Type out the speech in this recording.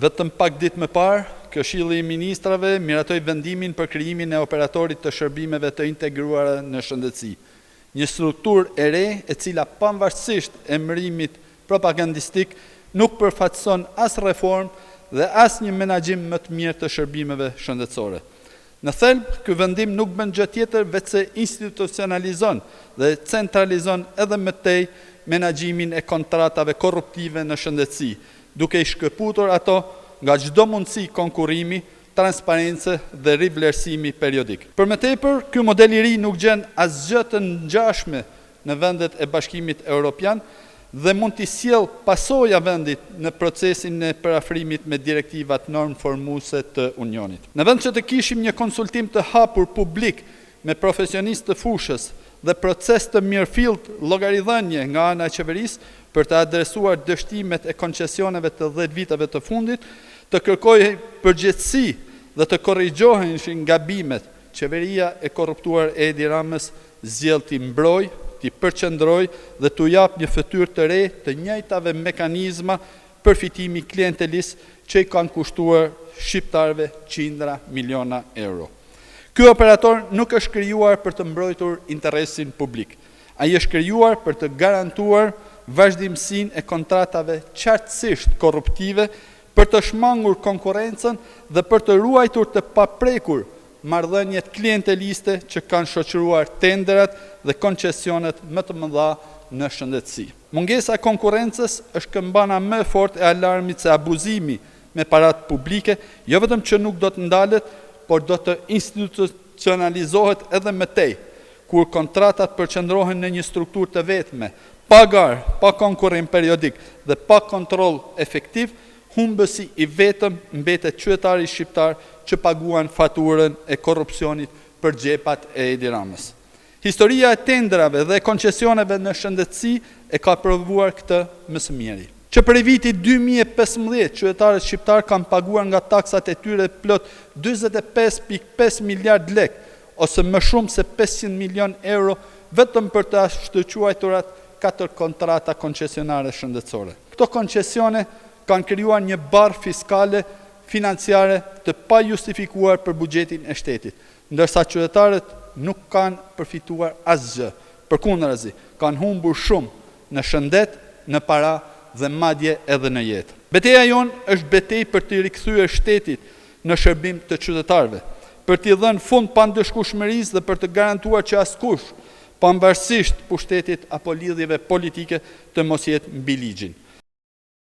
Vetëm pak ditë më parë, Këshilli i Ministrave miratoi vendimin për krijimin e operatorit të shërbimeve të integruara në shëndetësi. Një strukturë e re e cila pavarësisht emërimit propagandistik nuk përfaqëson as reformë dhe as një menaxhim më të mirë të shërbimeve shëndetësore. Në thelb, ky vendim nuk bën gjë tjetër veçse institucionalizon dhe centralizon edhe më tej menaxhimin e kontratave korruptive në shëndetësi, duke i shkëputur ato nga çdo mundësi konkurrimi, transparencë dhe rivlerësimi periodik. Për më tepër, ky model i ri nuk gjen asgjë të ngjashme në vendet e Bashkimit Evropian dhe mund t'i sjellë pasoja vendit në procesin e parafrimit me direktivat normformuese të Unionit. Në vend që të kishim një konsultim të hapur publik me profesionistë të fushës dhe proces të mirëfillt llogaridhënie nga ana e qeverisë për të adresuar dështimet e koncesioneve të 10 viteve të fundit, të kërkojë përgjegjësi dhe të korrigjoheshin gabimet, qeveria e korruptuar e Edi Ramës zgjedh t'i mbrojë, t'i përqendroj dhe t'u jap një fytyrë të re të njëjtave mekanizma përfitimi klientelis që i kanë kushtuar shqiptarëve qindra miliona euro. Ky operator nuk është krijuar për të mbrojtur interesin publik. Ai është krijuar për të garantuar vazhdimsinë e kontratave qartësisht korruptive, për të shmangur konkurrencën dhe për të ruajtur të paprekur marrëdhëniet klienteliste që kanë shoqëruar tenderat dhe koncesionet më të mëdha në shëndetësi. Mungesa e konkurrencës është këmbana më e fortë e alarmit se abuzimi me parat publike, jo vetëm që nuk do të ndalet, por do të institucionalizohet edhe më tej, kur kontratat përqendrohen në një strukturë të vetme, pa garë, pa konkurrim periodik dhe pa kontroll efektiv, humbësi i vetëm mbetet qytetari shqiptar që paguan faturën e korrupsionit për xhepat e Edi Ramës. Historia e tenderave dhe koncesioneve në shëndetësi e ka provuar këtë më së miri. Që për vitin 2015 qytetarët shqiptar kanë paguar nga taksat e tyre plot 45.5 miliard lek, ose më shumë se 500 milion euro vetëm për të shkëlqyer 4 kontrata koncesionare shëndetësore. Këto koncesione kanë krijuar një barë fiskale financiare të pa justifikuar për buxhetin e shtetit, ndërsa qytetarët nuk kanë përfituar asgjë. Përkundrazi, kanë humbur shumë në shëndet, në para dhe madje edhe në jetë. Betejë jonë është betejë për të rikthyer shtetit në shërbim të qytetarëve, për t'i dhënë fund pandëshkueshmërisë dhe për të garantuar që askush, pavarësisht pushtetit apo lidhjeve politike, të mos jetë mbi ligjin.